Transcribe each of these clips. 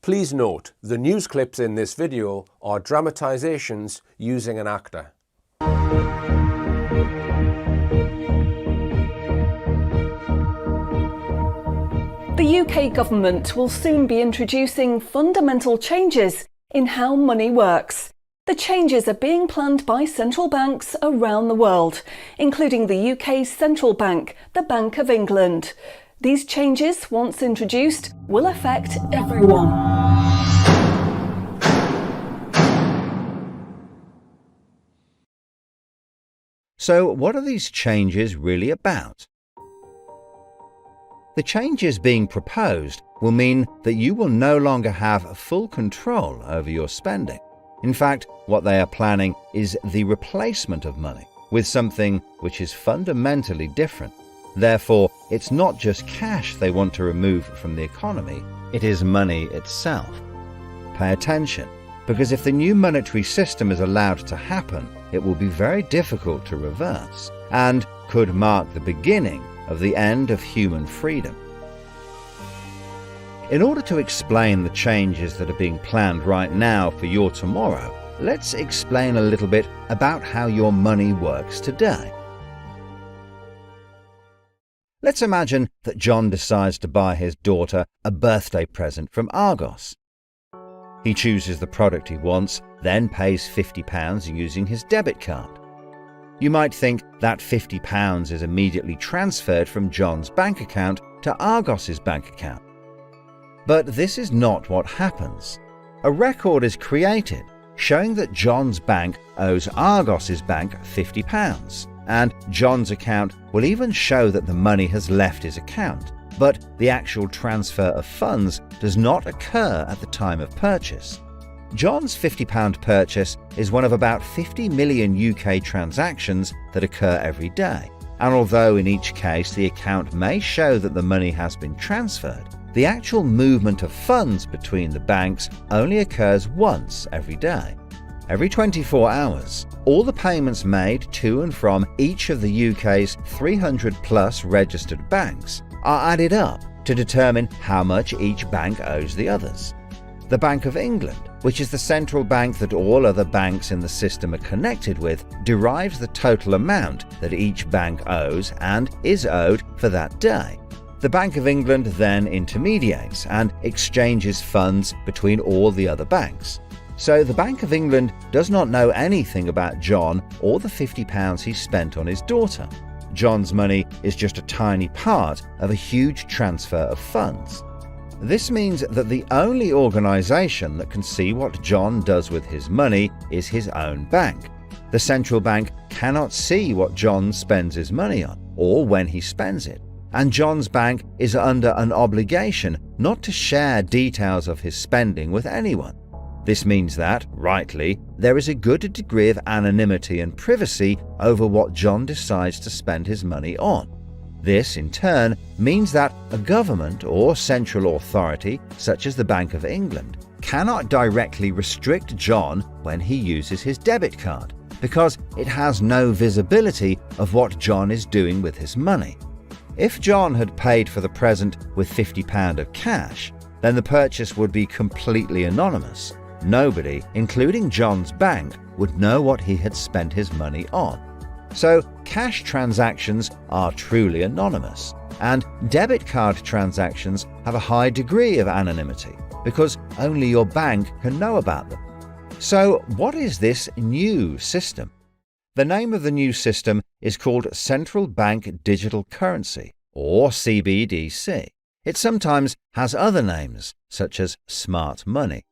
Please note, the news clips in this video are dramatizations using an actor. The UK government will soon be introducing fundamental changes in how money works. The changes are being planned by central banks around the world, including the UK's central bank, the Bank of England. These changes, once introduced, will affect everyone. So, what are these changes really about? The changes being proposed will mean that you will no longer have full control over your spending. In fact, what they are planning is the replacement of money with something which is fundamentally different. Therefore, it's not just cash they want to remove from the economy, it is money itself. Pay attention, because if the new monetary system is allowed to happen, it will be very difficult to reverse and could mark the beginning of the end of human freedom. In order to explain the changes that are being planned right now for your tomorrow, let's explain a little bit about how your money works today. Let's imagine that John decides to buy his daughter a birthday present from Argos. He chooses the product he wants, then pays £50 using his debit card. You might think that £50 is immediately transferred from John's bank account to Argos's bank account. But this is not what happens. A record is created showing that John's bank owes Argos's bank £50, and John's account will even show that the money has left his account, but the actual transfer of funds does not occur at the time of purchase. John's £50 purchase is one of about 50 million UK transactions that occur every day, and although in each case the account may show that the money has been transferred, the actual movement of funds between the banks only occurs once every day. Every 24 hours, all the payments made to and from each of the UK's 300 plus registered banks are added up to determine how much each bank owes the others. The Bank of England, which is the central bank that all other banks in the system are connected with, derives the total amount that each bank owes and is owed for that day. The Bank of England then intermediates and exchanges funds between all the other banks. So the Bank of England does not know anything about John or the £50 he spent on his daughter. John's money is just a tiny part of a huge transfer of funds. This means that the only organisation that can see what John does with his money is his own bank. The central bank cannot see what John spends his money on or when he spends it, and John's bank is under an obligation not to share details of his spending with anyone. This means that, rightly, there is a good degree of anonymity and privacy over what John decides to spend his money on. This, in turn, means that a government or central authority, such as the Bank of England, cannot directly restrict John when he uses his debit card, because it has no visibility of what John is doing with his money. If John had paid for the present with £50 of cash, then the purchase would be completely anonymous. Nobody, including John's bank, would know what he had spent his money on. So, cash transactions are truly anonymous, and debit card transactions have a high degree of anonymity because only your bank can know about them. So, what is this new system? The name of the new system is called Central Bank Digital Currency, or CBDC. It sometimes has other names, such as smart money.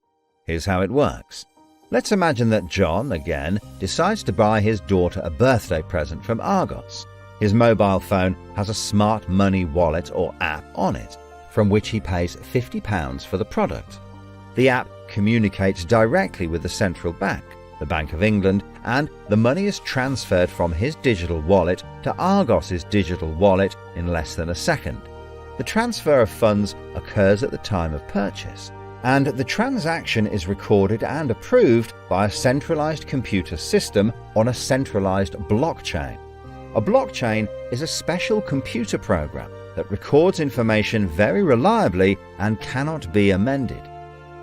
Here's how it works. Let's imagine that John, again, decides to buy his daughter a birthday present from Argos. His mobile phone has a smart money wallet or app on it, from which he pays £50 for the product. The app communicates directly with the central bank, the Bank of England, and the money is transferred from his digital wallet to Argos's digital wallet in less than a second. The transfer of funds occurs at the time of purchase, and the transaction is recorded and approved by a centralized computer system on a centralized blockchain. A blockchain is a special computer program that records information very reliably and cannot be amended.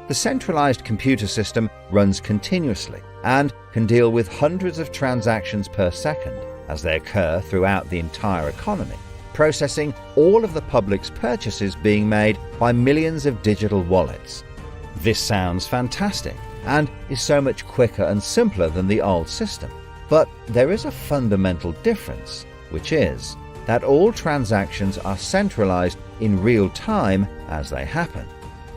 The centralised computer system runs continuously and can deal with hundreds of transactions per second as they occur throughout the entire economy, processing all of the public's purchases being made by millions of digital wallets. This sounds fantastic and is so much quicker and simpler than the old system. But there is a fundamental difference, which is that all transactions are centralised in real time as they happen.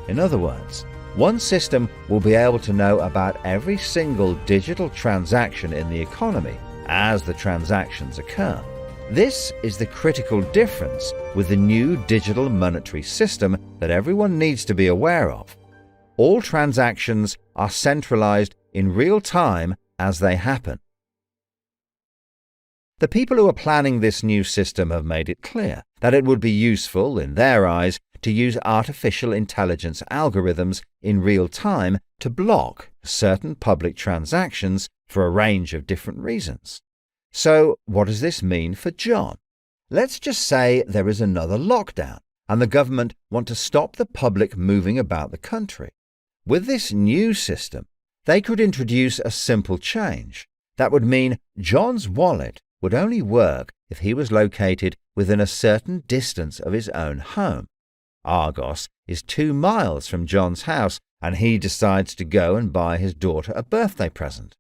In other words, one system will be able to know about every single digital transaction in the economy as the transactions occur. This is the critical difference with the new digital monetary system that everyone needs to be aware of. All transactions are centralised in real time as they happen. The people who are planning this new system have made it clear that it would be useful, in their eyes, to use artificial intelligence algorithms in real time to block certain public transactions for a range of different reasons. So, what does this mean for John? Let's just say there is another lockdown and the government want to stop the public moving about the country. With this new system, they could introduce a simple change. That would mean John's wallet would only work if he was located within a certain distance of his own home. Argos is 2 miles from John's house, and he decides to go and buy his daughter a birthday present.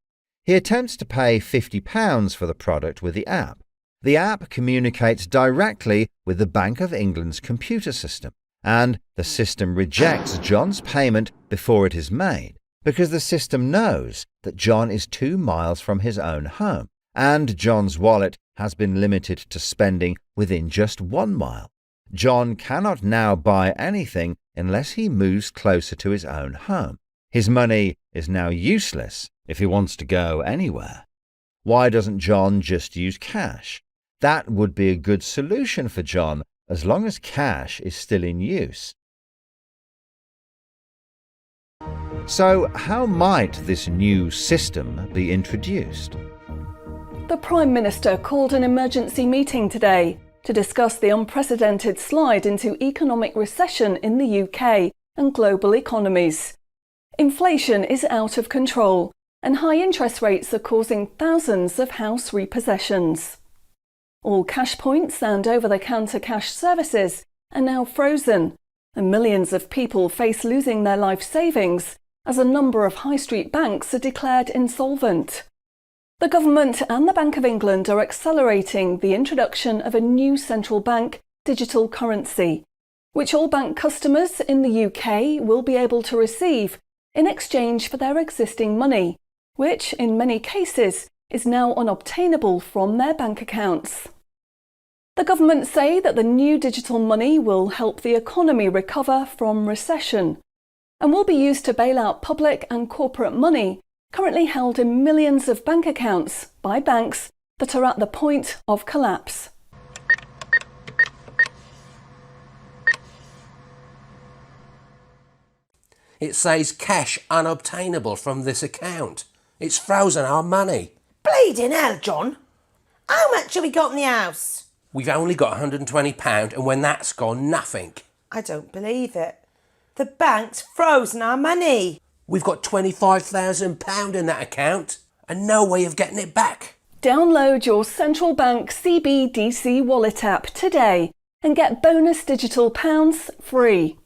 He attempts to pay £50 for the product with the app. The app communicates directly with the Bank of England's computer system, and the system rejects John's payment before it is made, because the system knows that John is 2 miles from his own home, and John's wallet has been limited to spending within just 1 mile. John cannot now buy anything unless he moves closer to his own home. His money is now useless if he wants to go anywhere. Why doesn't John just use cash? That would be a good solution for John as long as cash is still in use. So, how might this new system be introduced? The Prime Minister called an emergency meeting today to discuss the unprecedented slide into economic recession in the UK and global economies. Inflation is out of control, and high interest rates are causing thousands of house repossessions. All cash points and over-the-counter cash services are now frozen, and millions of people face losing their life savings as a number of high street banks are declared insolvent. The government and the Bank of England are accelerating the introduction of a new central bank digital currency, which all bank customers in the UK will be able to receive in exchange for their existing money, which in many cases is now unobtainable from their bank accounts. The government say that the new digital money will help the economy recover from recession and will be used to bail out public and corporate money currently held in millions of bank accounts by banks that are at the point of collapse. It says cash unobtainable from this account. It's frozen our money. Bleeding hell, John. How much have we got in the house? We've only got £120, and when that's gone, nothing. I don't believe it. The bank's frozen our money. We've got £25,000 in that account and no way of getting it back. Download your central bank CBDC wallet app today and get bonus digital pounds free.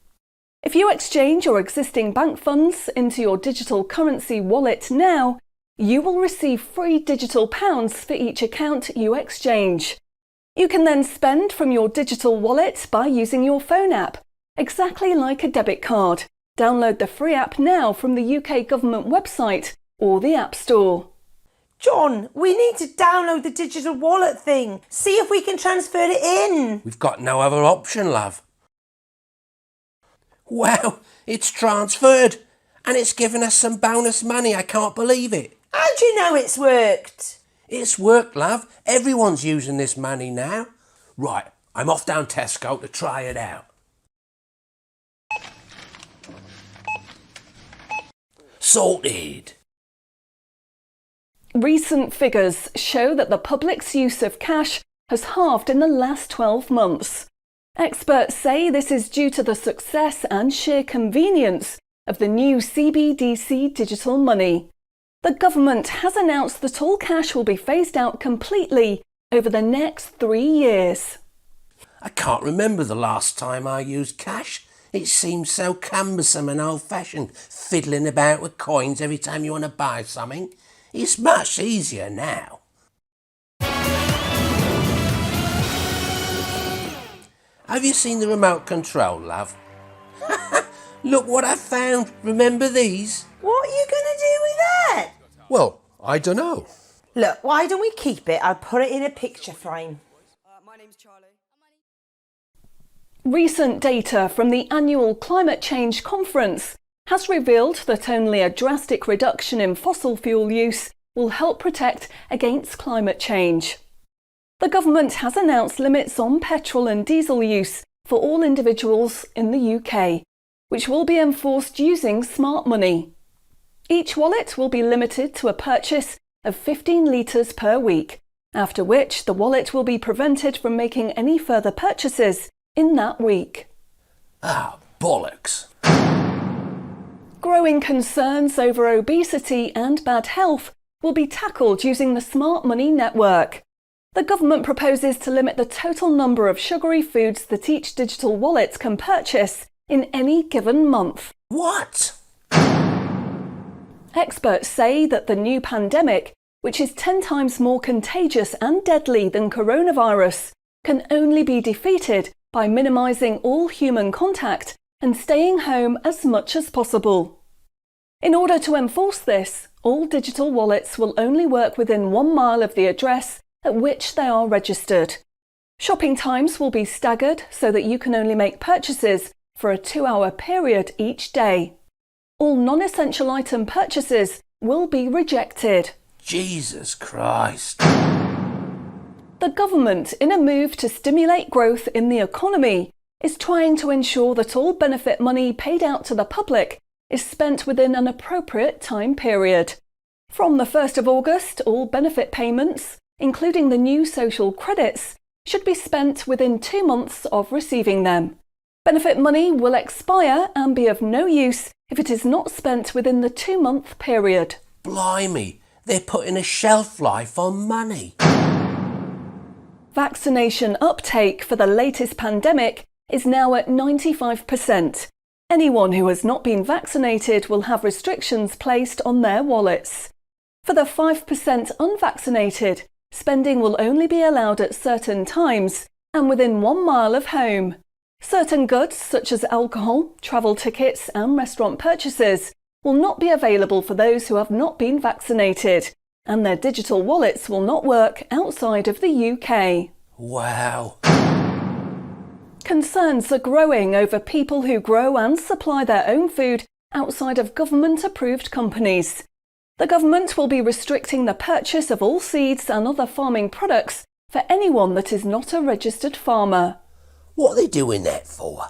If you exchange your existing bank funds into your digital currency wallet now, you will receive free digital pounds for each account you exchange. You can then spend from your digital wallet by using your phone app, exactly like a debit card. Download the free app now from the UK government website or the App Store. John, we need to download the digital wallet thing. See if we can transfer it in. We've got no other option, love. Wow, it's transferred and it's given us some bonus money. I can't believe it. How do you know it's worked? It's worked, love. Everyone's using this money now. Right, I'm off down Tesco to try it out. Sorted. Recent figures show that the public's use of cash has halved in the last 12 months. Experts say this is due to the success and sheer convenience of the new CBDC digital money. The government has announced that all cash will be phased out completely over the next 3 years. I can't remember the last time I used cash. It seems so cumbersome and old-fashioned, fiddling about with coins every time you want to buy something. It's much easier now. Have you seen the remote control, love? Look what I found. Remember these? What are you going to do with that? Well, I don't know. Look, why don't we keep it? I'll put it in a picture frame. My name's Charlie. Recent data from the annual Climate Change Conference has revealed that only a drastic reduction in fossil fuel use will help protect against climate change. The government has announced limits on petrol and diesel use for all individuals in the UK, which will be enforced using smart money. Each wallet will be limited to a purchase of 15 litres per week, after which the wallet will be prevented from making any further purchases in that week. Ah, bollocks. Growing concerns over obesity and bad health will be tackled using the Smart Money Network. The government proposes to limit the total number of sugary foods that each digital wallet can purchase in any given month. What? Experts say that the new pandemic, which is 10 times more contagious and deadly than coronavirus, can only be defeated by minimising all human contact and staying home as much as possible. In order to enforce this, all digital wallets will only work within 1 mile of the address at which they are registered. Shopping times will be staggered so that you can only make purchases for a 2-hour period each day. All non-essential item purchases will be rejected. Jesus Christ. The government, in a move to stimulate growth in the economy, is trying to ensure that all benefit money paid out to the public is spent within an appropriate time period. From the 1st of August, all benefit payments, including the new social credits, should be spent within 2 months of receiving them. Benefit money will expire and be of no use if it is not spent within the 2-month period. Blimey, they're putting a shelf life on money. Vaccination uptake for the latest pandemic is now at 95%. Anyone who has not been vaccinated will have restrictions placed on their wallets. For the 5% unvaccinated, spending will only be allowed at certain times and within 1 mile of home. Certain goods, such as alcohol, travel tickets and restaurant purchases, will not be available for those who have not been vaccinated, and their digital wallets will not work outside of the UK. Wow. Concerns are growing over people who grow and supply their own food outside of government-approved companies. The government will be restricting the purchase of all seeds and other farming products for anyone that is not a registered farmer. What are they doing that for?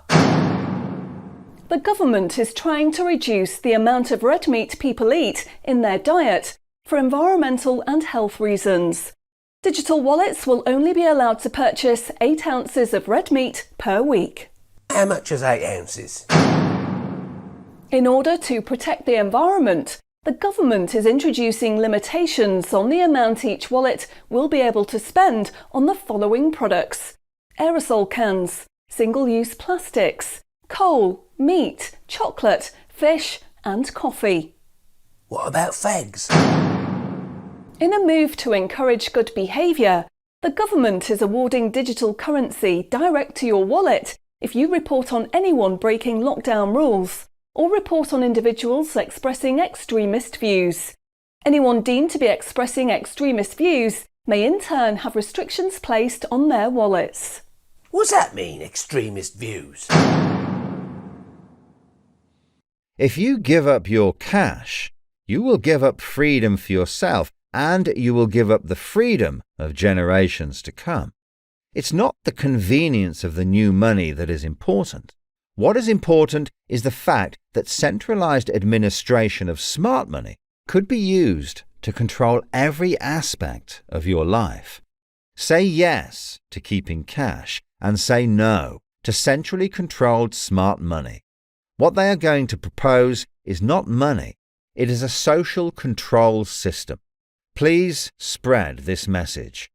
The government is trying to reduce the amount of red meat people eat in their diet for environmental and health reasons. Digital wallets will only be allowed to purchase 8 ounces of red meat per week. How much is 8 ounces? In order to protect the environment, the government is introducing limitations on the amount each wallet will be able to spend on the following products: aerosol cans, single-use plastics, coal, meat, chocolate, fish and coffee. What about fags? In a move to encourage good behaviour, the government is awarding digital currency direct to your wallet if you report on anyone breaking lockdown rules or report on individuals expressing extremist views. Anyone deemed to be expressing extremist views may in turn have restrictions placed on their wallets. What's that mean, extremist views? If you give up your cash, you will give up freedom for yourself, and you will give up the freedom of generations to come. It's not the convenience of the new money that is important. What is important is the fact that centralized administration of smart money could be used to control every aspect of your life. Say yes to keeping cash and say no to centrally controlled smart money. What they are going to propose is not money, it is a social control system. Please spread this message.